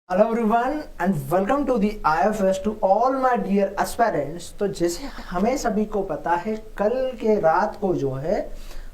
Hello everyone and welcome to the IFS to all my dear aspirants. तो जैसे हमें सभी को पता है, कल के रात को जो है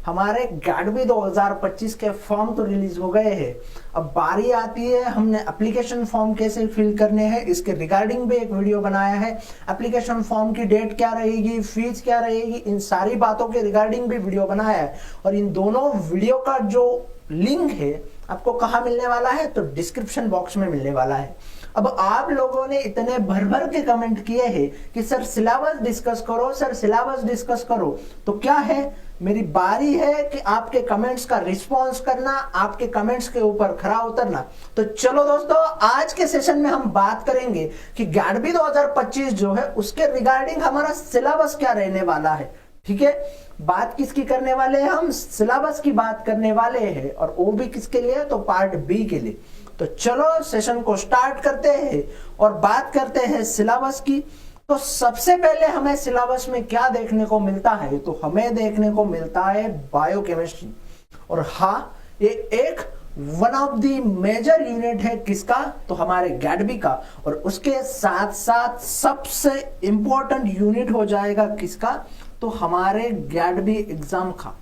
हमारे गैडबी 2025 के फॉर्म तो रिलीज हो गए हैं। अब बारी आती है हमने एप्लीकेशन फॉर्म कैसे फिल करने हैं, इसके रिगार्डिंग भी एक वीडियो बनाया है। एप्लीकेशन फॉर्म की डेट क्या रहेगी, फीस क्या रहेगी, इन सारी बातों के रिगार्डिंग भी वीडियो बनाया है। और इन दोनों वीडियो का जो लिंक है आपको कहाँ मिलने वाला है, तो डिस्क्रिप्शन बॉक्स में मिलने वाला है। अब आप लोगों ने इतने भर भर के कमेंट किए हैं कि सर सिलेबस डिस्कस करो, सर सिलेबस डिस्कस करो। तो क्या है, मेरी बारी है कि आपके कमेंट्स का रिस्पॉन्स करना, आपके कमेंट्स के ऊपर खरा उतरना। तो चलो दोस्तों, आज के सेशन में हम बात करेंगे कि गैडबी 2025 जो है उसके रिगार्डिंग हमारा सिलेबस क्या रहने वाला है। ठीक है, बात किसकी करने वाले हैं, हम सिलेबस की बात करने वाले हैं। और वो भी किसके लिए, तो पार्ट बी के लिए। तो चलो सेशन को स्टार्ट करते हैं और बात करते हैं सिलेबस की। तो सबसे पहले हमें सिलेबस में क्या देखने को मिलता है, तो हमें देखने को मिलता है बायोकेमिस्ट्री। और हाँ, ये एक one of the major unit है किसका, तो हमारे गैडबी का। और उसके साथ साथ सबसे इंपॉर्टेंट यूनिट हो जाएगा किसका, तो हमारे गैडबी एग्जाम का।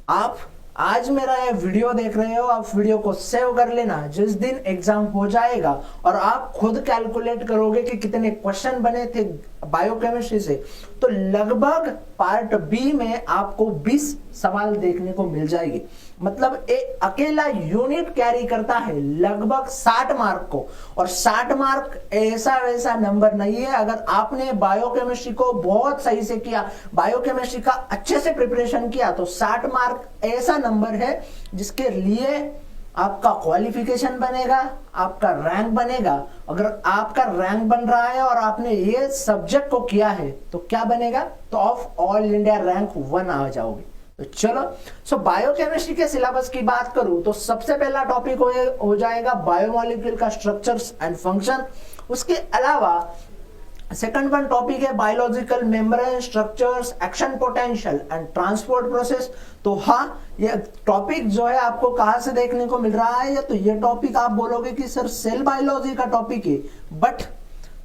आप आज मेरा ये वीडियो देख रहे हो, आप वीडियो को सेव कर लेना। जिस दिन एग्जाम हो जाएगा और आप खुद कैलकुलेट करोगे कि कितने क्वेश्चन बने थे बायोकेमिस्ट्री से, तो लगभग पार्ट बी में आपको 20 सवाल देखने को मिल जाएगी। मतलब एक अकेला यूनिट कैरी करता है लगभग 60 मार्क को। और 60 मार्क ऐसा वैसा नंबर नहीं है। अगर आपने बायोकेमिस्ट्री को बहुत सही से किया, बायोकेमिस्ट्री का अच्छे से प्रिपरेशन किया, तो 60 मार्क ऐसा नंबर है जिसके लिए आपका क्वालिफिकेशन बनेगा, आपका रैंक बनेगा। अगर आपका रैंक बन रहा है और आपने ये सब्जेक्ट को किया है, तो क्या बनेगा, तो ऑफ ऑल इंडिया रैंक 1 आ जाओगे। तो चलो, सो बायोकेमिस्ट्री के सिलेबस की बात करूं तो सबसे पहला टॉपिक हो जाएगा बायोमोलिक्यूल का स्ट्रक्चर्स एंड फंक्शन। उसके अलावा सेकंड वन टॉपिक है biological membrane structures, action potential and transport process. तो हाँ, ये टॉपिक जो है आपको कहां से देखने को मिल रहा है, या तो ये टॉपिक आप बोलोगे कि सर सेल बायोलॉजी का टॉपिक है, बट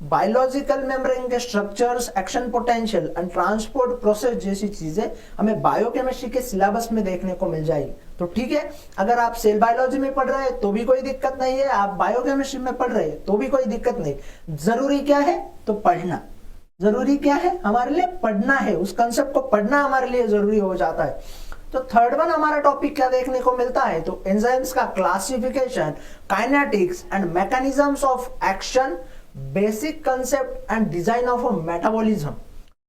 बायोलॉजिकल मेम्ब्रेन के structures, action potential and transport process जैसी चीजें हमें बायोकेमिस्ट्री के सिलेबस में देखने को मिल जाएगी। तो ठीक है, अगर आप सेल बायोलॉजी में पढ़ रहे हैं तो भी कोई दिक्कत नहीं है, आप बायोकेमिस्ट्री में पढ़ रहे हैं तो भी कोई दिक्कत नहीं। जरूरी क्या है, तो पढ़ना। जरूरी क्या है, हमारे लिए पढ़ना है, उस कंसेप्ट को पढ़ना हमारे लिए जरूरी हो जाता है। तो थर्ड वन हमारा टॉपिक क्या देखने को मिलता है, तो एंजाइम्स का classification, kinetics and mechanisms of action, basic concept and design of a metabolism.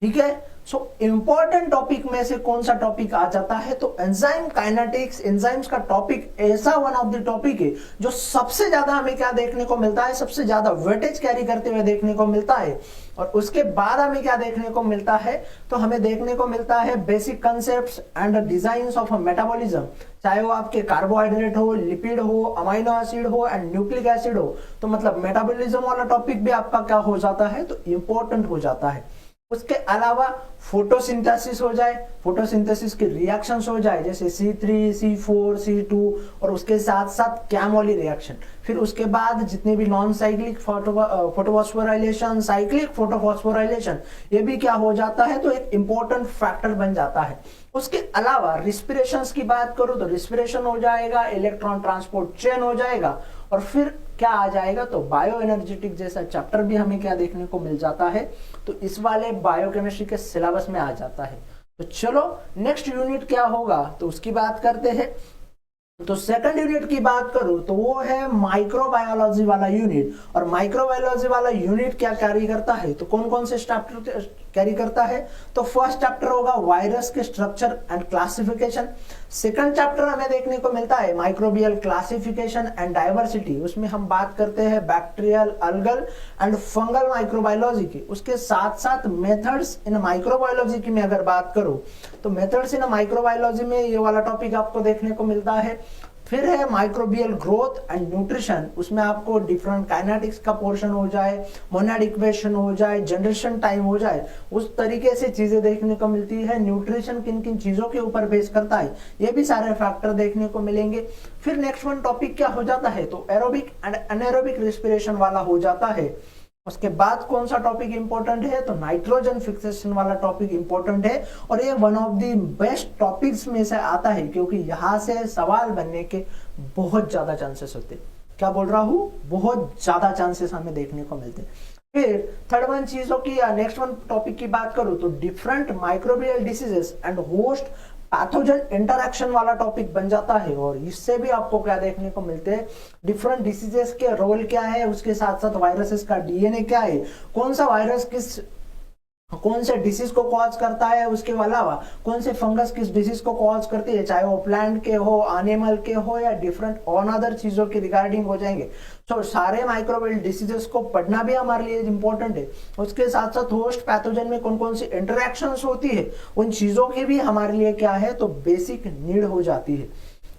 ठीक है, सो इंपॉर्टेंट टॉपिक में से कौन सा टॉपिक आ जाता है, तो एंजाइम काइनेटिक्स। एंजाइम्स का टॉपिक ऐसा वन ऑफ द टॉपिक है जो सबसे ज्यादा हमें क्या देखने को मिलता है, सबसे ज्यादा वेटेज कैरी करते हुए देखने को मिलता है। और उसके बाद हमें क्या देखने को मिलता है, तो हमें देखने को मिलता है basic concepts and designs of a metabolism. चाहे वो आपके कार्बोहाइड्रेट हो, लिपिड हो, अमाइनो एसिड हो एंड न्यूक्लिक एसिड हो, तो मतलब मेटाबॉलिज्म वाला टॉपिक भी आपका क्या हो जाता है, तो इंपॉर्टेंट हो जाता है। उसके अलावा फोटोसिंथेसिस हो जाए, फोटोसिंथेसिस के रिएक्शंस हो जाए, जैसे C3, C4, C2, और उसके साथ साथ कैमोली रिएक्शन। फिर उसके बाद जितने भी non cyclic photophosphorylation, cyclic photophosphorylation, ये भी क्या हो जाता है, तो एक इंपॉर्टेंट फैक्टर बन जाता है। उसके अलावा रिस्पिरेशंस की बात करूं तो रिस्पिरेशन हो जाएगा, इलेक्ट्रॉन ट्रांसपोर्ट चेन हो जाएगा, और फिर क्या आ जाएगा, तो बायो एनर्जेटिक जैसा चैप्टर भी हमें क्या देखने को मिल जाता है, तो इस वाले बायोकेमिस्ट्री के सिलेबस में आ जाता है। तो चलो नेक्स्ट यूनिट क्या होगा, तो उसकी बात करते हैं। तो सेकंड यूनिट की बात करूं तो वो है माइक्रोबायोलॉजी वाला यूनिट। और माइक्रोबायोलॉजी वाला यूनिट क्या कैरी करता है, तो कौन कौन से चैप्टर कैरी करता है, तो फर्स्ट चैप्टर होगा वायरस के structure and classification. Second chapter हमें देखने को मिलता है माइक्रोबियल क्लासिफिकेशन एंड डाइवर्सिटी। उसमें हम बात करते हैं bacterial, algal and fungal microbiology की। उसके साथ साथ मेथड्स इन माइक्रोबायोलॉजी की मैं अगर बात करूं, तो मेथड्स इन माइक्रोबायोलॉजी में ये वाला टॉपिक आपको देखने को मिलता है। फिर है माइक्रोबियल ग्रोथ एंड न्यूट्रिशन, उसमें आपको डिफरेंट काइनेटिक्स का पोर्शन हो जाए, मोनोड इक्वेशन हो जाए, जनरेशन टाइम हो जाए, उस तरीके से चीजें देखने को मिलती है। न्यूट्रिशन किन किन चीजों के ऊपर बेस करता है, ये भी सारे फैक्टर देखने को मिलेंगे। फिर नेक्स्ट वन टॉपिक क्या हो जाता है, तो एरोबिक एंड अनएरोबिक रेस्पिरेशन वाला हो जाता है। उसके बाद कौन सा टॉपिक इंपॉर्टेंट है, तो नाइट्रोजन फिक्सेशन वाला टॉपिक इंपॉर्टेंट है, और ये one of the best topics में से आता है, क्योंकि यहां से सवाल बनने के बहुत ज्यादा चांसेस होते हैं। क्या बोल रहा हूं, बहुत ज्यादा चांसेस हमें देखने को मिलते हैं। फिर थर्ड वन चीजों की या नेक्स्ट वन टॉपिक की बात करूं तो different microbial diseases and host pathogen interaction वाला टॉपिक बन जाता है, और इससे भी आपको क्या देखने को मिलते हैं, डिफरेंट डिसीजेस के रोल क्या है, उसके साथ साथ वायरसेस का डीएनए क्या है, कौन सा वायरस कौन से डिसीज को कॉज करता है, उसके अलावा कौन से फंगस किस डिसीज को कॉज करती है, चाहे वो प्लांट के हो, एनिमल के हो, या डिफरेंट ऑन अदर चीजों के रिगार्डिंग हो जाएंगे। तो सारे माइक्रोबियल डिसीजेस को पढ़ना भी हमारे लिए इंपॉर्टेंट है। उसके साथ साथ होस्ट पैथोजन में कौन कौन सी इंटरेक्शंस होती है, उन चीजों की भी हमारे लिए क्या है, तो बेसिक नीड हो जाती है।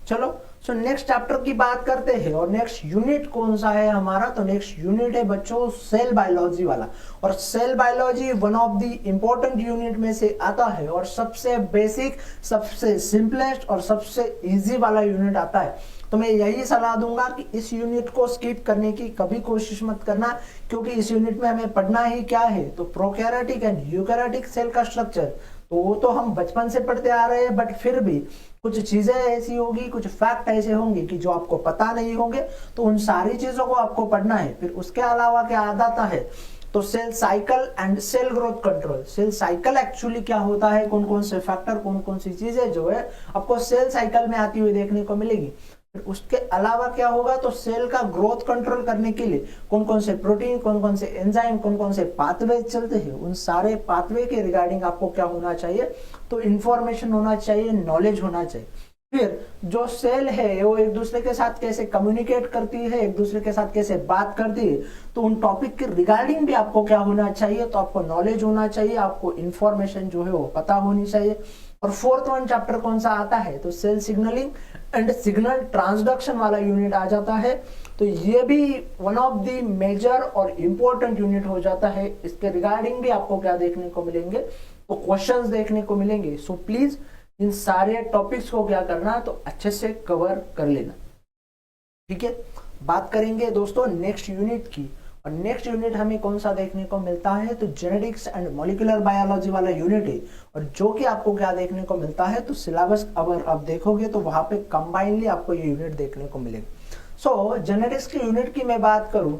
चलो सो नेक्स्ट चैप्टर की बात करते हैं, और नेक्स्ट यूनिट कौन सा है हमारा, तो नेक्स्ट यूनिट है बच्चों सेल बायोलॉजी वाला। और cell biology one of the important unit में से आता है, और सबसे बेसिक, सबसे सिंपलेस्ट और सबसे इजी वाला यूनिट आता है। तो मैं यही सलाह दूंगा कि इस यूनिट को स्किप करने की कभी कोशिश मत करना, क्योंकि इस यूनिट में हमें पढ़ना ही क्या है, तो प्रोकैरियोटिक एंड यूकैरियोटिक सेल का स्ट्रक्चर। तो वो तो हम बचपन से पढ़ते आ रहे हैं, बट फिर भी कुछ चीजें ऐसी होगी, कुछ फैक्ट ऐसे होंगे कि जो आपको पता नहीं होंगे, तो उन सारी चीजों को आपको पढ़ना है। फिर उसके अलावा क्या आ जाता है, तो cell cycle and cell growth control. Cell cycle actually क्या होता है, कौन कौन से फैक्टर, कौन कौन सी चीजें जो है आपको सेल साइकिल में आती हुई देखने को मिलेगी। फिर उसके अलावा क्या होगा, तो सेल का ग्रोथ कंट्रोल करने के लिए कौन कौन से प्रोटीन, कौन कौन से एंजाइम, कौन कौन से पाथवे चलते हैं, उन सारे पाथवे के रिगार्डिंग आपको क्या होना चाहिए, तो इंफॉर्मेशन होना चाहिए, नॉलेज होना चाहिए। फिर जो सेल है वो एक दूसरे के साथ कैसे कम्युनिकेट करती है, एक दूसरे के साथ कैसे बात करती है, तो उन टॉपिक के रिगार्डिंग भी आपको क्या होना चाहिए, तो आपको नॉलेज होना चाहिए, आपको इंफॉर्मेशन जो है वो पता होनी चाहिए। और फोर्थ वन चैप्टर कौन सा आता है, तो cell signalling and signal transduction वाला यूनिट आ जाता है। तो ये भी वन ऑफ द मेजर और इंपॉर्टेंट यूनिट हो जाता है। इसके रिगार्डिंग भी आपको क्या देखने को मिलेंगे, तो क्वेश्चंस देखने को मिलेंगे। सो प्लीज इन सारे टॉपिक्स को क्या करना, तो अच्छे से कवर कर लेना, ठीक है। बात करेंगे दोस्तों नेक्स्ट यूनिट की, और नेक्स्ट यूनिट हमें कौन सा देखने को मिलता है, तो जेनेटिक्स एंड मॉलिक्यूलर बायोलॉजी वाला यूनिट है। और जो कि आपको क्या देखने को मिलता है, तो सिलेबस अगर आप देखोगे तो वहां पे कंबाइनली आपको ये यूनिट देखने को मिलेगा। सो जेनेटिक्स की यूनिट की मैं बात करूं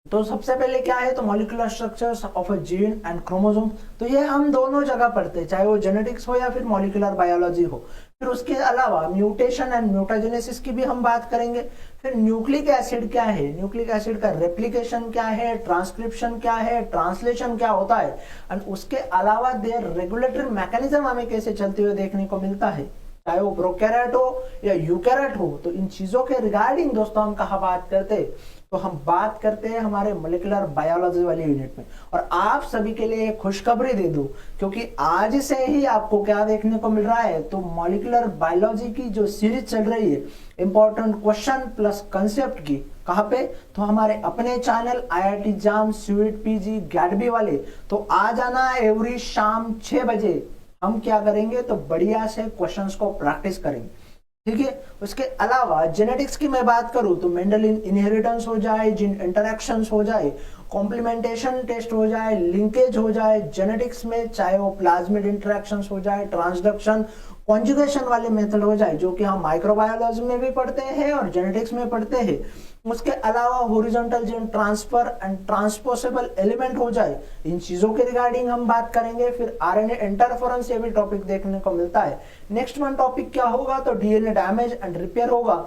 तो सबसे पहले क्या है, तो molecular structures of a gene and chromosome. तो ये हम दोनों जगह पढ़ते हैं, चाहे वो जेनेटिक्स हो या फिर मॉलिक्यूलर बायोलॉजी हो। फिर उसके अलावा म्यूटेशन एंड म्यूटाजेनेसिस की भी हम बात करेंगे। फिर न्यूक्लिक एसिड क्या है, न्यूक्लिक एसिड का रेप्लिकेशन क्या है, ट्रांसक्रिप्शन क्या है, ट्रांसलेशन क्या होता है, एंड उसके अलावा देयर रेगुलेटरी मैकेनिज्म हमें कैसे चलते हुए देखने को मिलता है, चाहे वो प्रोकैरियोट हो या यूकैरियोट हो। तो इन चीजों के रिगार्डिंग दोस्तों हम कहाँ बात करते हैं, तो हम बात करते हैं हमारे मॉलिक्यूलर बायोलॉजी वाले यूनिट में। और आप सभी के लिए एक खुशखबरी दे दूं, क्योंकि आज से ही आपको क्या देखने को मिल रहा है, तो मॉलिक्यूलर बायोलॉजी की जो सीरीज चल रही है इंपॉर्टेंट क्वेश्चन प्लस कंसेप्ट की, कहाँ पे, तो हमारे अपने चैनल IIT जाम स्वीट पीजी गैडबी वाले। तो आ जाना एवरी शाम 6 बजे, हम क्या करेंगे, तो बढ़िया से क्वेश्चंस को प्रैक्टिस करेंगे, ठीक है। उसके अलावा जेनेटिक्स की मैं बात करूं तो मेंडलिन इनहेरिटेंस हो जाए, जीन इंटरैक्शंस हो जाए, कॉम्प्लीमेंटेशन टेस्ट हो जाए, लिंकेज हो जाए जेनेटिक्स में, चाहे वो प्लाज्मिड इंटरैक्शंस हो जाए, ट्रांसडक्शन, कॉन्जुगेशन वाले मेथड हो जाए, जो कि हम माइक्रोबायोलॉजी में भी पढ़ते हैं और जेनेटिक्स में पढ़ते हैं। उसके अलावा horizontal gene transfer and transposable element हो जाए, इन चीजों के रिगार्डिंग हम बात करेंगे। फिर RNA इंटरफेरेंस, ये भी टॉपिक देखने को मिलता है। नेक्स्ट वन टॉपिक क्या होगा, तो DNA डैमेज एंड रिपेयर होगा।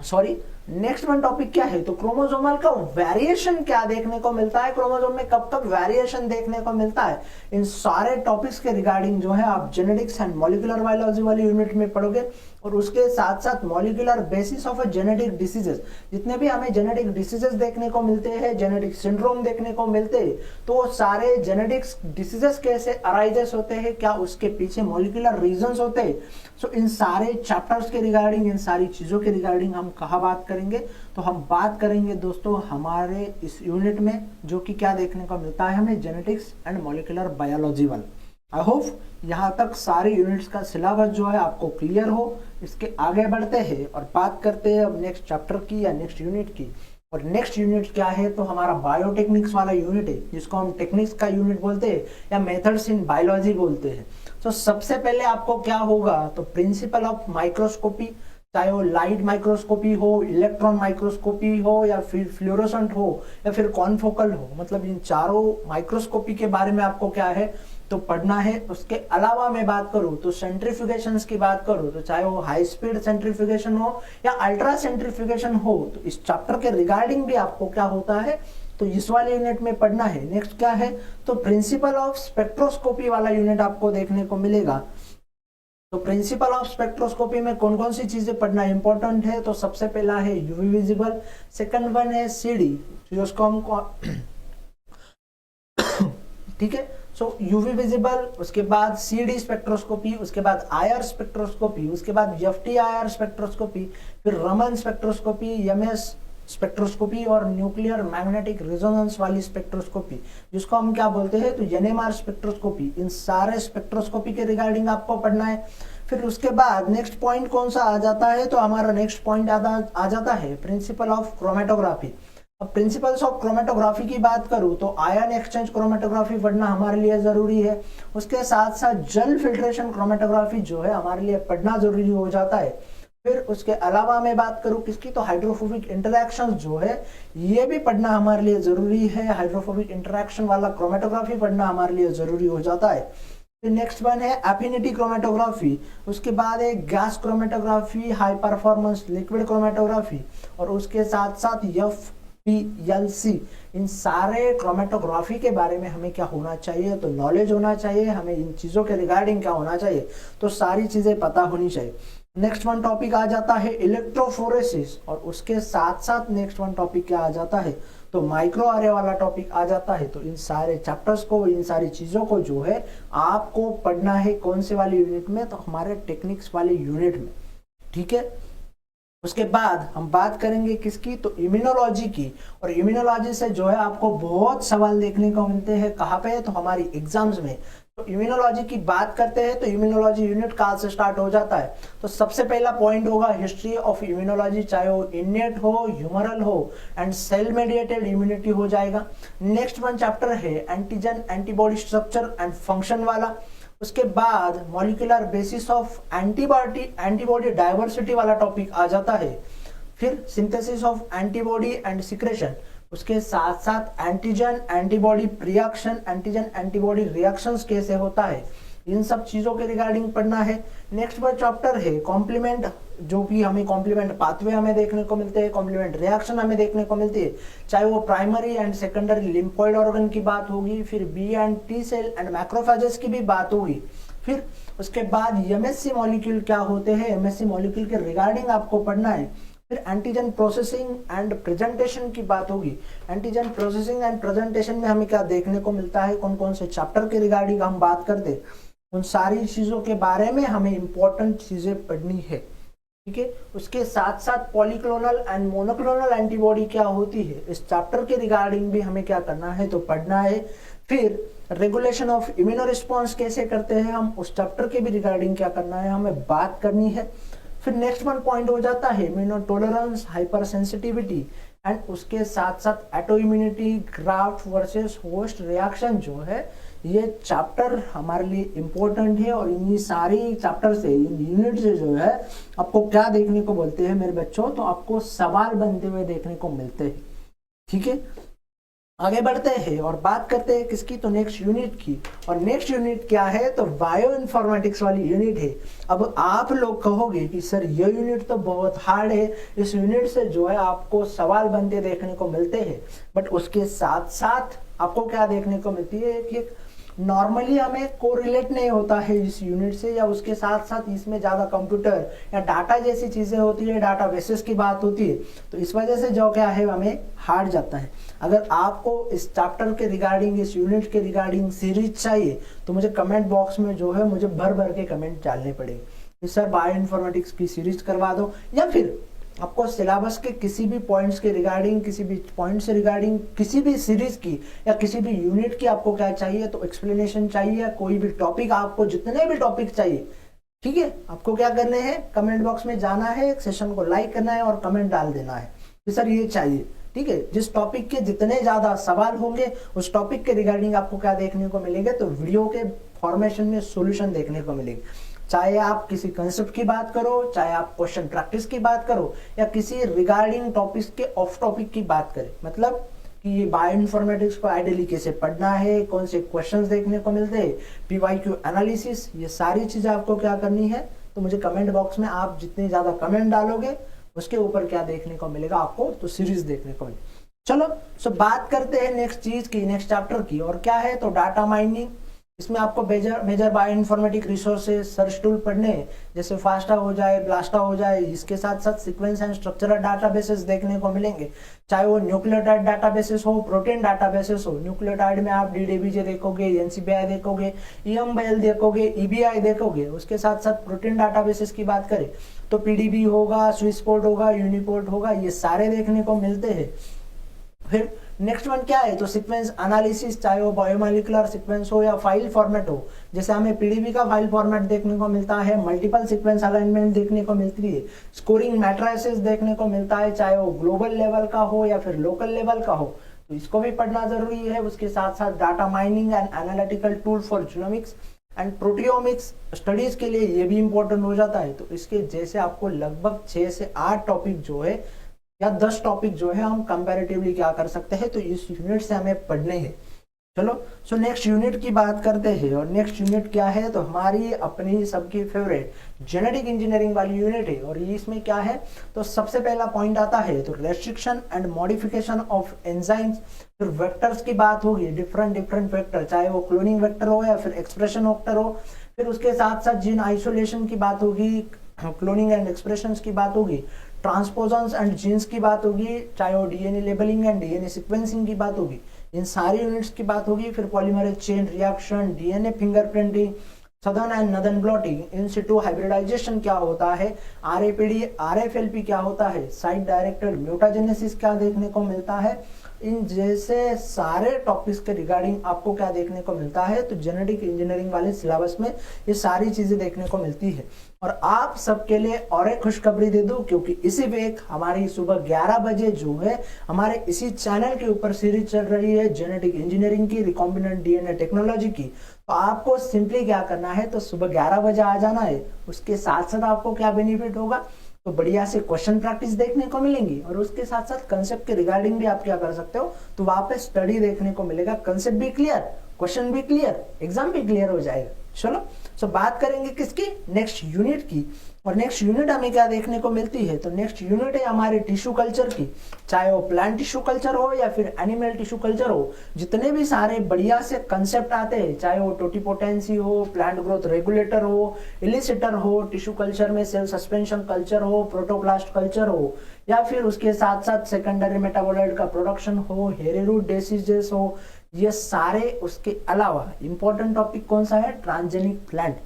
सॉरी, नेक्स्ट वन टॉपिक क्या है, तो क्रोमोसोमल का वेरिएशन क्या देखने को मिलता है, क्रोमोसोम में कब कब वेरिएशन देखने को मिलता है, इन सारे टॉपिक्स के रिगार्डिंग जो है आप जेनेटिक्स एंड मॉलिक्यूलर बायोलॉजी वाली यूनिट में पढ़ोगे। और उसके साथ साथ molecular basis of genetic diseases, जितने भी हमें जेनेटिक डिसीजेस देखने को मिलते हैं, जेनेटिक सिंड्रोम देखने को मिलते हैं, तो सारे जेनेटिक्स डिसीजेस कैसे अराइजेस होते हैं, क्या उसके पीछे मॉलिक्यूलर रीजंस होते हैं। सो इन सारे चैप्टर्स के रिगार्डिंग, इन सारी चीजों के रिगार्डिंग हम कहाँ बात करेंगे, तो हम बात करेंगे दोस्तों हमारे इस यूनिट में, जो कि क्या देखने को मिलता है हमें, जेनेटिक्स एंड मॉलिक्यूलर बायोलॉजी वाला। आई होप यहाँ तक सारी यूनिट्स का सिलेबस जो है आपको क्लियर हो। इसके आगे बढ़ते हैं और बात करते हैं अब नेक्स्ट चैप्टर की या नेक्स्ट यूनिट की। और नेक्स्ट यूनिट क्या है, तो हमारा बायोटेक्निक्स वाला यूनिट है, जिसको हम टेक्निक्स का यूनिट बोलते हैं या मेथड्स इन बायोलॉजी बोलते हैं। तो सबसे पहले आपको क्या होगा, तो प्रिंसिपल ऑफ माइक्रोस्कोपी, चाहे वो लाइट माइक्रोस्कोपी हो, इलेक्ट्रॉन माइक्रोस्कोपी हो, या फिर फ्लोरोसेंट हो, या फिर कॉन्फोकल हो, मतलब इन चारों माइक्रोस्कोपी के बारे में आपको क्या है तो पढ़ना है। उसके अलावा मैं बात करूं तो सेंट्रीफ्यूगेशंस की बात करूं, तो चाहे वो हाई स्पीड सेंट्रीफ्यूगेशन हो या अल्ट्रा सेंट्रीफ्यूगेशन हो, तो इस चैप्टर के रिगार्डिंग भी आपको क्या होता है तो इस वाले यूनिट में पढ़ना है। नेक्स्ट क्या है, तो प्रिंसिपल ऑफ स्पेक्ट्रोस्कोपी वाला यूनिट आपको देखने को मिलेगा। तो प्रिंसिपल ऑफ स्पेक्ट्रोस्कोपी में कौन कौन सी चीजें पढ़ना इंपॉर्टेंट है, तो सबसे पहला है यूवी विजिबल, सेकंड वन है सीडी, जिसको हम ठीक है, सो यूवी विजिबल, उसके बाद सीडी स्पेक्ट्रोस्कोपी, उसके बाद आईआर स्पेक्ट्रोस्कोपी, उसके बाद एफटी आईआर स्पेक्ट्रोस्कोपी, फिर रमन स्पेक्ट्रोस्कोपी, एमएस स्पेक्ट्रोस्कोपी और न्यूक्लियर मैग्नेटिक रेजोनेंस वाली स्पेक्ट्रोस्कोपी, जिसको हम क्या बोलते हैं तो एनएमआर स्पेक्ट्रोस्कोपी। इन सारे स्पेक्ट्रोस्कोपी के रिगार्डिंग आपको पढ़ना है। फिर उसके बाद नेक्स्ट पॉइंट कौन सा आ जाता है, तो हमारा नेक्स्ट पॉइंट आ जाता है प्रिंसिपल ऑफ क्रोमेटोग्राफी। अब प्रिंसिपल्स ऑफ क्रोमेटोग्राफी की बात करूं तो आयन एक्सचेंज क्रोमेटोग्राफी पढ़ना हमारे लिए जरूरी है। उसके साथ साथ जल फिल्ट्रेशन क्रोमेटोग्राफी जो है हमारे लिए पढ़ना जरूरी हो जाता है। फिर उसके अलावा मैं बात करूं किसकी, तो हाइड्रोफोबिक इंटरैक्शन जो है ये भी पढ़ना हमारे लिए जरूरी है। हाइड्रोफोबिक इंटरैक्शन वाला क्रोमेटोग्राफी पढ़ना हमारे लिए जरूरी हो जाता है। फिर नेक्स्ट वन है एफिनिटी क्रोमेटोग्राफी, उसके बाद है gas chromatography, high performance liquid chromatography, और उसके साथ साथ FPLC। इन सारे क्रोमेटोग्राफी के बारे में हमें क्या होना चाहिए, तो नॉलेज होना चाहिए, हमें इन चीजों के रिगार्डिंग क्या होना चाहिए, तो सारी चीजें पता होनी चाहिए। नेक्स्ट वन टॉपिक आ जाता है इलेक्ट्रोफोरेसिस, और उसके साथ साथ नेक्स्ट वन टॉपिक क्या आ जाता है, तो माइक्रो अरे वाला टॉपिक आ जाता है। तो इन सारे चैप्टर्स को, इन सारी चीजों को जो है आपको पढ़ना है कौन से वाले यूनिट में, तो हमारे टेक्निक्स वाले यूनिट में, ठीक है। उसके बाद हम बात करेंगे किसकी, तो इम्यूनोलॉजी की। और इम्यूनोलॉजी से जो है आपको बहुत सवाल देखने को मिलते हैं, कहाँ पे, तो हमारी एग्जाम्स में। तो इम्यूनोलॉजी की बात करते हैं तो इम्यूनोलॉजी यूनिट कहाँ से स्टार्ट हो जाता है, तो सबसे पहला पॉइंट होगा हिस्ट्री ऑफ इम्यूनोलॉजी, चाहे वो इनेट हो, ह्यूमरल हो एंड सेल मेडिएटेड इम्यूनिटी हो जाएगा। नेक्स्ट वन चैप्टर है antigen antibody structure and function वाला। उसके बाद molecular basis of antibody diversity वाला टॉपिक आ जाता है। फिर synthesis of antibody and secretion, उसके साथ साथ antigen antibody reaction, antigen antibody reactions कैसे होता है, इन सब चीजों के रिगार्डिंग पढ़ना है। नेक्स्ट वन चैप्टर है कॉम्प्लीमेंट, जो भी हमें कॉम्प्लीमेंट पाथवे हमें देखने को मिलते हैं, कॉम्प्लीमेंट रिएक्शन हमें देखने को मिलती है, चाहे वो primary and secondary lymphoid organ की बात होगी, फिर B and T cell and macrophages की भी बात होगी। फिर उसके बाद एमएससी मॉलिक्यूल क्या होते हैं, एमएससी मॉलिक्यूल के रिगार्डिंग आपको पढ़ना है। फिर एंटीजन प्रोसेसिंग एंड प्रेजेंटेशन की बात होगी। एंटीजन प्रोसेसिंग एंड प्रेजेंटेशन में हमें क्या देखने को मिलता है, कौन कौन से चैप्टर के रिगार्डिंग हम बात करते, उन सारी चीजों के बारे में हमें इंपॉर्टेंट चीजें पढ़नी है, ठीक है। उसके साथ साथ पॉलीक्लोनल एंड मोनोक्लोनल एंटीबॉडी क्या होती है, इस चैप्टर के रिगार्डिंग भी हमें क्या करना है, तो पढ़ना है। फिर रेगुलेशन ऑफ इम्यूनो रिस्पॉन्स कैसे करते हैं हम, उस चैप्टर के भी रिगार्डिंग क्या करना है, हमें बात करनी है। फिर नेक्स्ट वन पॉइंट हो जाता है immunotolerance, hypersensitivity and उसके साथ साथ autoimmunity, graft versus host reaction जो है, ये चैप्टर हमारे लिए इंपॉर्टेंट है। और इन सारी चैप्टर से, इन यूनिट से जो है आपको क्या देखने को बोलते हैं मेरे बच्चों, तो आपको सवाल बनते हुए देखने को मिलते हैं, ठीक है। आगे बढ़ते हैं और बात करते हैं किसकी, तो नेक्स्ट यूनिट की। और नेक्स्ट यूनिट क्या है, तो बायो इन्फॉर्मेटिक्स वाली यूनिट है। अब आप लोग कहोगे कि सर ये यूनिट तो बहुत हार्ड है, इस यूनिट से जो है आपको सवाल बनते देखने को मिलते हैं, बट उसके साथ साथ आपको क्या देखने को मिलती है कि नॉर्मली हमें कोरिलेट नहीं होता है इस यूनिट से, या उसके साथ साथ इसमें ज्यादा कंप्यूटर या डाटा जैसी चीजें होती है, डाटा बेसिस की बात होती है, तो इस वजह से जो क्या है हमें हार्ड जाता है। अगर आपको इस चैप्टर के रिगार्डिंग, इस यूनिट के रिगार्डिंग सीरीज चाहिए, तो मुझे कमेंट बॉक्स में जो है मुझे भर भर के कमेंट डालने पड़ेंगे कि सर बायो इन्फॉर्मेटिक्स की सीरीज करवा दो, या फिर आपको सिलेबस के किसी भी पॉइंट्स के रिगार्डिंग, किसी भी पॉइंट से रिगार्डिंग, किसी भी सीरीज की या किसी भी यूनिट की आपको क्या चाहिए, तो एक्सप्लेनेशन चाहिए, कोई भी टॉपिक, आपको जितने भी टॉपिक चाहिए, ठीक है, आपको क्या करने हैं, कमेंट बॉक्स में जाना है, सेशन को लाइक करना है और कमेंट डाल देना है कि सर ये चाहिए। ठीक है, जिस टॉपिक के जितने ज्यादा सवाल होंगे उस टॉपिक के रिगार्डिंग आपको क्या देखने को मिलेंगे, तो वीडियो के फॉर्मेशन में सॉल्यूशन देखने को मिलेंगे। चाहे आप किसी कंसेप्ट की बात करो, चाहे आप क्वेश्चन प्रैक्टिस की बात करो, या किसी रिगार्डिंग टॉपिक्स के ऑफ टॉपिक की बात करें, मतलब कि ये बायो इन्फॉर्मेटिक्स को आइडियली कैसे पढ़ना है, कौन से क्वेश्चंस देखने को मिलते हैं, पीवाईक्यू एनालिसिस, ये सारी चीजें आपको क्या करनी है, तो मुझे कमेंट बॉक्स में आप जितने ज्यादा कमेंट डालोगे उसके ऊपर क्या देखने को मिलेगा आपको, तो सीरीज देखने को मिलेगी। चलो सो बात करते हैं नेक्स्ट चीज की, नेक्स्ट चैप्टर की, और क्या है, तो डाटा माइनिंग। इसमें आपको major bio informatic resources, search tool पढ़ने, जैसे फास्टा हो जाए, ब्लास्टा हो जाए, इसके साथ साथ सीक्वेंस एंड स्ट्रक्चरल डाटाबेसेस देखने को मिलेंगे, चाहे वो न्यूक्लियोटाइड डाटाबेसेस हो, प्रोटीन डाटाबेसेस हो। न्यूक्लियोटाइड में आप डीडीबीजे देखोगे, एनसीबीआई देखोगे, ईएमबीएल देखोगे, ईबीआई देखोगे। उसके साथ साथ प्रोटीन डाटाबेसेस की बात करें तो पीडीबी होगा, स्विसपोर्ट होगा, यूनिपोर्ट होगा, ये सारे देखने को मिलते हैं। फिर नेक्स्ट वन क्या है, तो सीक्वेंस एनालिसिस, चाहे वो बायोमोलिकुलर सीक्वेंस हो या फाइल फॉर्मेट हो, जैसे हमें पीडीबी का फाइल फॉर्मेट देखने को मिलता है, मल्टीपल सीक्वेंस अलाइनमेंट देखने को मिलती है, स्कोरिंग मैट्रिसेस देखने को मिलता है, चाहे वो ग्लोबल लेवल का हो या फिर लोकल लेवल का हो, तो इसको भी पढ़ना जरूरी है। उसके साथ साथ data mining and analytical tool for genomics and proteomics studies के लिए ये भी इंपॉर्टेंट हो जाता है। तो इसके जैसे आपको लगभग 6 से 8 टॉपिक जो है या 10 टॉपिक जो है हम कंपैरेटिवली क्या कर सकते हैं, तो इस यूनिट से हमें पढ़ने हैं। चलो सो नेक्स्ट यूनिट की बात करते हैं, और नेक्स्ट यूनिट क्या है, तो हमारी अपनी सबकी फेवरेट जेनेटिक इंजीनियरिंग वाली यूनिट है। और ये इसमें क्या है, तो सबसे पहला पॉइंट आता है तो restriction and modification of enzymes. फिर वेक्टर्स की बात होगी, डिफरेंट वेक्टर, चाहे वो क्लोनिंग वेक्टर हो या फिर एक्सप्रेशन वेक्टर हो। फिर उसके साथ साथ जीन आइसोलेशन की बात होगी, क्लोनिंग एंड एक्सप्रेशन की बात होगी, ट्रांसपोजन्स एंड जीन्स की बात होगी, चाहे वो DNA labelling and DNA sequencing की बात होगी, इन सारी यूनिट्स की बात होगी। फिर polymerase chain reaction, DNA fingerprinting, southern and northern blotting, in situ hybridisation क्या होता है, आरएपीडी आरएफएलपी क्या होता है, साइट डायरेक्टेड म्यूटाजेनेसिस क्या देखने को मिलता है, इन जैसे सारे टॉपिक्स के रिगार्डिंग आपको क्या देखने को मिलता है, तो जेनेटिक इंजीनियरिंग वाले सिलेबस में ये सारी चीजें देखने को मिलती है। और आप सबके लिए और एक खुशखबरी दे दूं, क्योंकि इसी वीक हमारी सुबह 11 बजे जो है हमारे इसी चैनल के ऊपर सीरीज चल रही है जेनेटिक इंजीनियरिंग की, रिकॉम्बिनेंट डीएनए टेक्नोलॉजी की। तो आपको सिंपली क्या करना है, तो सुबह 11 बजे आ जाना है। उसके साथ साथ आपको क्या बेनिफिट होगा, तो बढ़िया से क्वेश्चन प्रैक्टिस देखने को मिलेंगी, और उसके साथ साथ कंसेप्ट के रिगार्डिंग भी आप क्या कर सकते हो, तो वहां पे स्टडी देखने को मिलेगा, कंसेप्ट भी क्लियर, क्वेश्चन भी क्लियर, एग्जाम भी क्लियर हो जाएगा। चलो सो बात करेंगे किसकी, नेक्स्ट यूनिट की। और नेक्स्ट यूनिट हमें क्या देखने को मिलती है, तो नेक्स्ट यूनिट है हमारे टिश्यू कल्चर की, चाहे वो प्लांट टिश्यू कल्चर हो या फिर एनिमल टिश्यू कल्चर हो। जितने भी सारे बढ़िया से कंसेप्ट आते हैं, चाहे वो टोटिपोटेंसी हो, प्लांट ग्रोथ रेगुलेटर हो, इलिसिटर हो, टिश्यू कल्चर में सेल सस्पेंशन कल्चर हो, प्रोटोप्लास्ट कल्चर हो, या फिर उसके साथ साथ सेकेंडरी मेटाबोलाइट का प्रोडक्शन हो, हेयर रूट डिसीजेस हो, ये सारे। उसके अलावा इंपॉर्टेंट टॉपिक कौन सा है, ट्रांसजेनिक प्लांट,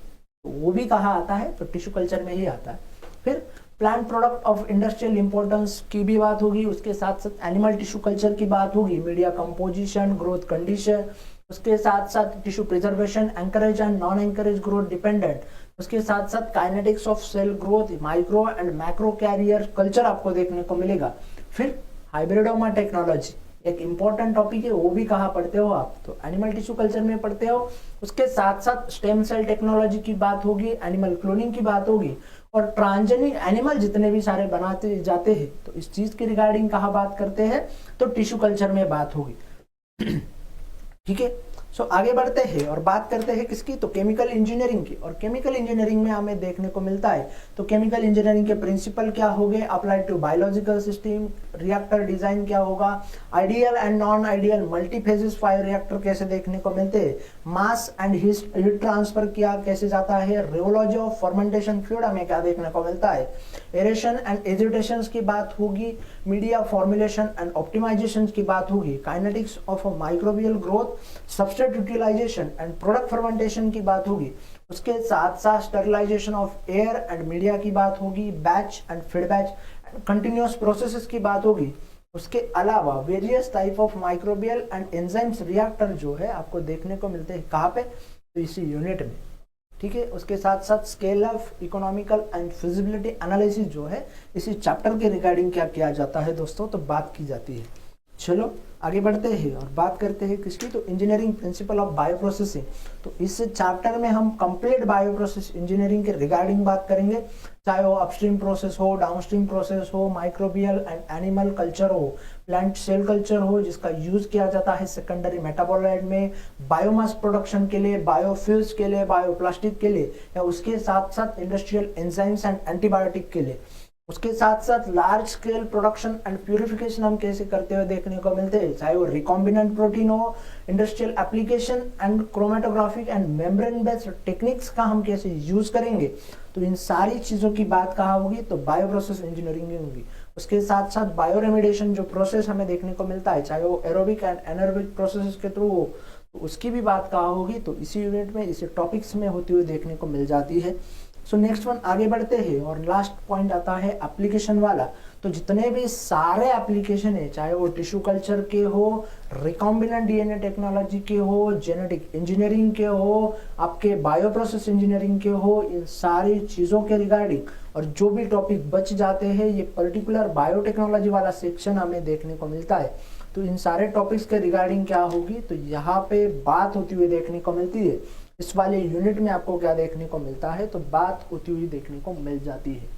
तो वो भी कहाँ आता है, तो टिश्यू कल्चर में ही आता है। फिर plant product of industrial importance की भी बात होगी, उसके साथ साथ एनिमल टिश्यू कल्चर की बात होगी, मीडिया कंपोजिशन, ग्रोथ कंडीशन, उसके साथ साथ tissue preservation, anchorage and non anchorage growth dependent, उसके साथ साथ kinetics of cell growth, micro and macro carrier culture आपको देखने को मिलेगा। फिर हाइब्रिडोमा टेक्नोलॉजी एक इंपॉर्टेंट टॉपिक है, वो भी कहाँ पढ़ते हो आप, तो एनिमल टिश्यू कल्चर में पढ़ते हो। उसके साथ साथ स्टेम सेल टेक्नोलॉजी की बात होगी, एनिमल क्लोनिंग की बात होगी, और ट्रांसजेनिक एनिमल जितने भी सारे बनाते जाते हैं, तो इस चीज के रिगार्डिंग कहाँ बात करते हैं, तो टिश्यू कल्चर में बात होगी। ठीक है। सो आगे बढ़ते हैं और बात करते हैं किसकी, तो केमिकल इंजीनियरिंग की। और केमिकल इंजीनियरिंग में हमें देखने को मिलता है तो केमिकल इंजीनियरिंग के प्रिंसिपल क्या हो गए, applied to biological system, reactor design क्या होगा, ideal and non ideal multiphases fire reactor कैसे देखने को मिलते हैं, मास एंड हीट ट्रांसफर किया कैसे जाता है, रियोलॉजी ऑफ फर्मेंटेशन फ्लूइड हमें क्या देखने को मिलता है, एरेशन एंड एजिटेशन की बात होगी, मीडिया फॉर्मुलेशन एंड ऑप्टिमाइजेशन की बात होगी, kinetics of microbial growth, substance utilisation and product fermentation की बात होगी। उसके साथ साथ sterilisation of air and media की बात होगी, batch and feed batch and continuous processes की बात होगी। उसके अलावा various type of microbial and enzymes reactor जो है आपको देखने को मिलते हैं कहाँ पे, तो इसी यूनिट में। ठीक है। उसके साथ साथ scale of economical and feasibility analysis जो है इसी चैप्टर के रिगार्डिंग क्या किया जाता है दोस्तों, तो बात की जाती है। चलो आगे बढ़ते हैं और बात करते हैं किसकी, तो इंजीनियरिंग प्रिंसिपल ऑफ बायोप्रोसेसिंग। तो इस चैप्टर में हम कंप्लीट बायोप्रोसेस इंजीनियरिंग के रिगार्डिंग बात करेंगे, चाहे वो अपस्ट्रीम प्रोसेस हो, डाउनस्ट्रीम प्रोसेस हो, माइक्रोबियल एंड एनिमल कल्चर हो, प्लांट सेल कल्चर हो जिसका यूज किया जाता है सेकेंडरी मेटाबोलाइट में, बायोमास प्रोडक्शन के लिए, बायोफ्यूल्स के लिए, बायोप्लास्टिक के लिए, या उसके साथ साथ इंडस्ट्रियल एंजाइम्स एंड एंटीबायोटिक के लिए। उसके साथ साथ large scale production and purification हम कैसे करते हुए देखने को मिलते हैं, चाहे वो रिकॉम्बिनेंट प्रोटीन हो, industrial application and chromatographic and membrane based techniques का हम कैसे यूज करेंगे, तो इन सारी चीजों की बात कहाँ होगी, तो बायोप्रोसेस इंजीनियरिंग में होगी। उसके साथ साथ बायोरेमिडिएशन जो प्रोसेस हमें देखने को मिलता है, चाहे वो एरोबिक एंड एनारोबिक प्रोसेस के थ्रू हो, तो उसकी भी बात कहाँ होगी, तो इसी यूनिट में इसी टॉपिक्स में होती हुई देखने को मिल जाती है। सो नेक्स्ट वन आगे बढ़ते हैं और लास्ट पॉइंट आता है एप्लीकेशन वाला। तो जितने भी सारे एप्लीकेशन है, चाहे वो टिश्यू कल्चर के हो, रिकॉम्बिनेंट डीएनए टेक्नोलॉजी के हो, जेनेटिक इंजीनियरिंग के हो, आपके बायोप्रोसेस इंजीनियरिंग के हो, इन सारी चीजों के रिगार्डिंग और जो भी टॉपिक बच जाते हैं ये पर्टिकुलर बायोटेक्नोलॉजी वाला सेक्शन हमें देखने को मिलता है। तो इन सारे टॉपिक्स के रिगार्डिंग क्या होगी, तो यहाँ पे बात होती हुई देखने को मिलती है। इस वाले यूनिट में आपको क्या देखने को मिलता है, तो बात होती हुई देखने को मिल जाती है।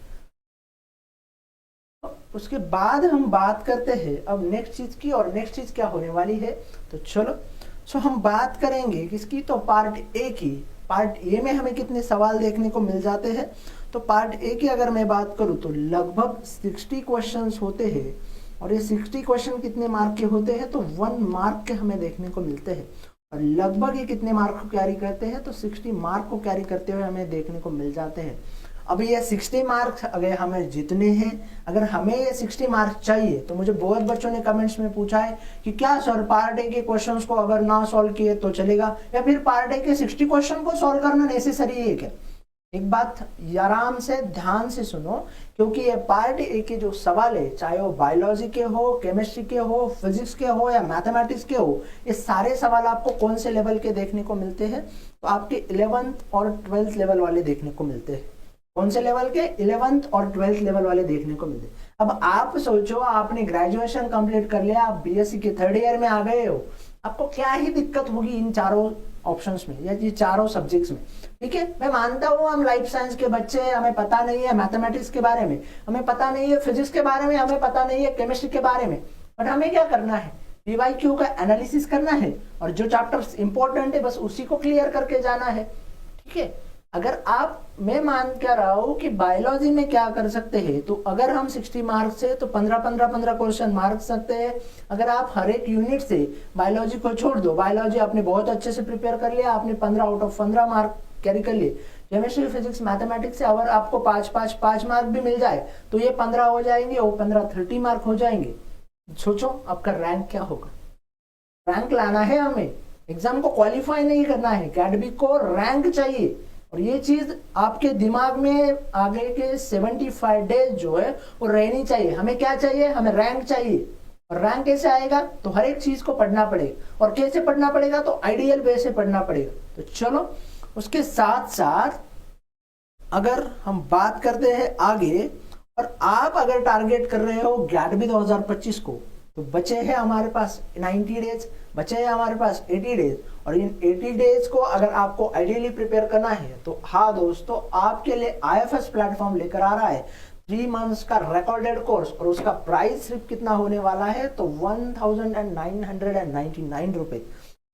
उसके बाद हम बात करते हैं अब नेक्स्ट चीज की, और नेक्स्ट चीज क्या होने वाली है, तो चलो हम बात करेंगे किसकी, तो पार्ट ए की। पार्ट ए में हमें कितने सवाल देखने को मिल जाते हैं, तो पार्ट ए की अगर मैं बात करूं तो लगभग 60 क्वेश्चंस होते हैं। और ये 60 क्वेश्चन कितने मार्क के होते हैं, तो 1 मार्क के हमें देखने को मिलते हैं। और लगभग ये कितने मार्क को कैरी करते हैं, तो 60 मार्क को कैरी करते हुए हमें देखने को मिल जाते हैं। अब ये 60 मार्क्स अगर हमें जितने हैं, अगर हमें ये 60 मार्क्स चाहिए, तो मुझे बहुत बच्चों ने कमेंट्स में पूछा है कि क्या सर पार्ट ए के क्वेश्चंस को अगर ना सॉल्व किए तो चलेगा, या फिर पार्ट ए के 60 क्वेश्चन को सॉल्व करना नेसेसरी है क्या। एक बात आराम से ध्यान से सुनो, क्योंकि ये पार्ट ए के जो सवाल है, चाहे वो बायोलॉजी के हो, केमिस्ट्री के हो, फिजिक्स के हो या मैथमेटिक्स के हो, ये सारे सवाल आपको कौन से लेवल के देखने को मिलते हैं, तो आपके 11th और 12th लेवल वाले देखने को मिलते हैं। कौन से लेवल के, 11th और 12th लेवल वाले देखने को मिलते हैं। अब आप सोचो, आपने ग्रेजुएशन कंप्लीट कर लिया, आप बीएससी के 3rd ईयर में आ गए हो, आपको क्या ही दिक्कत होगी इन चारों ऑप्शंस में या ये चारों सब्जेक्ट्स में। ठीक है, मैं मानता हूँ हम लाइफ साइंस के बच्चे हैं, हमें पता नहीं है मैथमेटिक्स के बारे में, हमें पता नहीं है फिजिक्स के बारे में, हमें पता नहीं है केमिस्ट्री के बारे में, बट हमें क्या करना है, पीवाईक्यू का एनालिसिस करना है और जो चैप्टर्स इंपॉर्टेंट है बस उसी को क्लियर करके जाना है। ठीक है, अगर आप, मैं मान कर रहा हूं कि बायोलॉजी में क्या कर सकते हैं, तो अगर हम 60 मार्क्स से तो 15 क्वेश्चन मार्क सकते हैं। अगर आप हर एक यूनिट से बायोलॉजी को छोड़ दो, बायोलॉजी आपने बहुत अच्छे से प्रिपेयर कर लिया, आपने 15 आउट ऑफ 15 मार्क कैरी कर लिए। केमिस्ट्री, फिजिक्स, मैथमेटिक्स से अगर आपको 5 मार्क भी मिल जाए तो ये 15 हो जाएंगे, वो 15 30 मार्क हो जाएंगे। सोचो आपका रैंक क्या होगा। रैंक लाना है हमें, एग्जाम को क्वालिफाई नहीं करना है, कैडबी को रैंक चाहिए। और ये चीज आपके दिमाग में आगे के 75 डेज जो है वो रहनी चाहिए। हमें क्या चाहिए, हमें रैंक चाहिए। और रैंक कैसे आएगा, तो हर एक चीज को पढ़ना पड़ेगा। और कैसे पढ़ना पड़ेगा, तो आइडियल वे से पढ़ना पड़ेगा। तो चलो उसके साथ साथ अगर हम बात करते हैं आगे, और आप अगर टारगेट कर रहे हो गैडबी 2025 को, तो बचे हैं हमारे पास 90 डेज, बचे हैं हमारे पास 80 डेज। और इन 80 डेज को अगर आपको आइडियली प्रिपेयर करना है, तो हाँ दोस्तों, आपके लिए आईएफएस प्लेटफॉर्म लेकर आ रहा है 3 मंथ्स का रिकॉर्डेड कोर्स, और उसका प्राइस सिर्फ कितना होने वाला है, तो 1999 रुपए,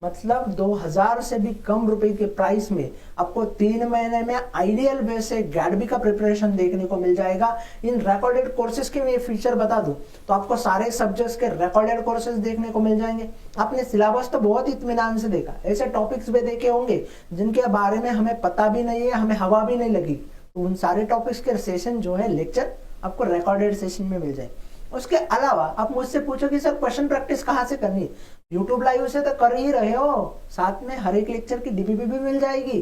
मतलब 2000 से भी कम रुपए के प्राइस में आपको 3 महीने में आइडियल वे से गैडबी का प्रिपरेशन देखने को मिल जाएगा। इन रिकॉर्डेड कोर्सेज के मैं फीचर बता दूं तो आपको सारे सब्जेक्ट्स के रिकॉर्डेड कोर्सेज देखने को मिल जाएंगे। आपने सिलेबस तो बहुत इत्मीनान से देखा, ऐसे टॉपिक्स भी देखे होंगे जिनके बारे में हमें पता भी नहीं है, हमें हवा भी नहीं लगी, तो उन सारे टॉपिक्स के सेशन जो है लेक्चर आपको रिकॉर्डेड सेशन में मिल जाए। उसके अलावा आप मुझसे पूछो कि सर क्वेश्चन प्रैक्टिस कहाँ से करनी है, यूट्यूब लाइव से तो कर ही रहे हो, साथ में हर एक लेक्चर की डीपीपी भी मिल जाएगी।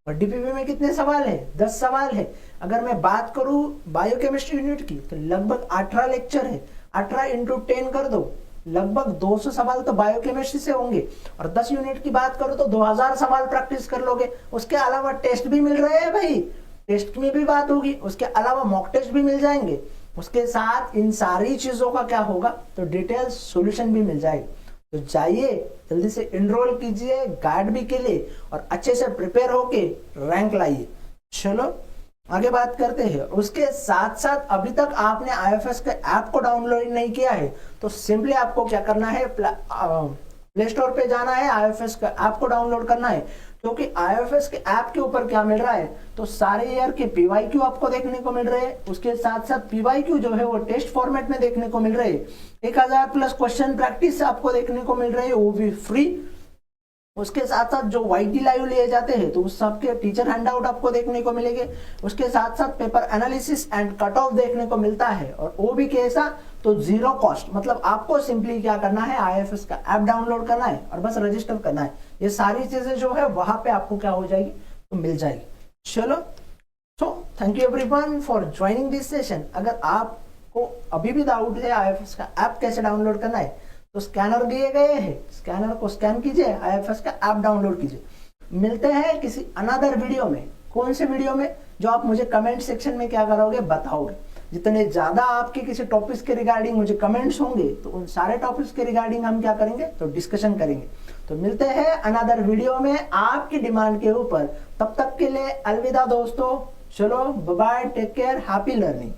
और डीपीपी में कितने सवाल है, 10 सवाल है। अगर मैं बात करूं बायोकेमिस्ट्री यूनिट की तो लगभग 18 लेक्चर है, 18 इंटू 10 कर दो, लगभग 200 सवाल तो बायोकेमिस्ट्री से होंगे। और 10 यूनिट की बात करो तो 2000 सवाल प्रैक्टिस कर लोगे। उसके अलावा टेस्ट भी मिल रहे हैं भाई, टेस्ट में भी बात होगी, उसके अलावा मॉक टेस्ट भी मिल जाएंगे। उसके साथ इन सारी चीजों का क्या होगा, तो डिटेल सॉल्यूशन भी मिल जाएगा। तो जाइए जल्दी से एनरोल कीजिए गैडबी के लिए और अच्छे से प्रिपेयर होके रैंक लाइए। चलो आगे बात करते हैं। उसके साथ साथ अभी तक आपने आईएफएस के ऐप को डाउनलोड नहीं किया है तो सिंपली आपको क्या करना है, प्ले स्टोर पे जाना है, आईएफएस का ऐप को डाउनलोड करना है। क्योंकि आईएफएस के ऐप के ऊपर क्या मिल रहा है, तो सारे ईयर के पीवाईक्यू आपको देखने को मिल रहे हैं। उसके साथ साथ पीवाईक्यू जो है वो टेस्ट फॉर्मेट में देखने को मिल रहे हैं। 1000 प्लस क्वेश्चन प्रैक्टिस आपको देखने को मिल रहे हैं, वो भी फ्री। उसके साथ साथ जो वाईटी लाइव लिए जाते हैं तो उस सबके टीचर हैंडआउट आपको देखने को मिलेंगे। उसके साथ साथ paper analysis and cut off देखने को मिलता है, और वो भी कैसा, तो 0 कॉस्ट। मतलब आपको सिंपली क्या करना है, आईएफएस का ऐप डाउनलोड करना है और बस रजिस्टर करना है। ये सारी चीजें जो है वहां पे आपको क्या हो जाएगी, तो मिल जाएगी। चलो, so thank you everyone for joining this session. अगर आपको अभी भी डाउट है आईएफएस का ऐप कैसे डाउनलोड करना है, तो स्कैनर दिए गए हैं, स्कैनर को स्कैन कीजिए, आईएफएस का ऐप डाउनलोड कीजिए। मिलते हैं किसी अनदर वीडियो में। कौन से वीडियो में, जो आप मुझे कमेंट सेक्शन में क्या करोगे, बताओगे। जितने ज्यादा आपके किसी टॉपिक्स के रिगार्डिंग मुझे कमेंट्स होंगे तो उन सारे टॉपिक्स के रिगार्डिंग हम क्या करेंगे, तो डिस्कशन करेंगे। तो मिलते हैं अनदर वीडियो में आपकी डिमांड के ऊपर। तब तक के लिए अलविदा दोस्तों। चलो bye bye, take care, happy learning.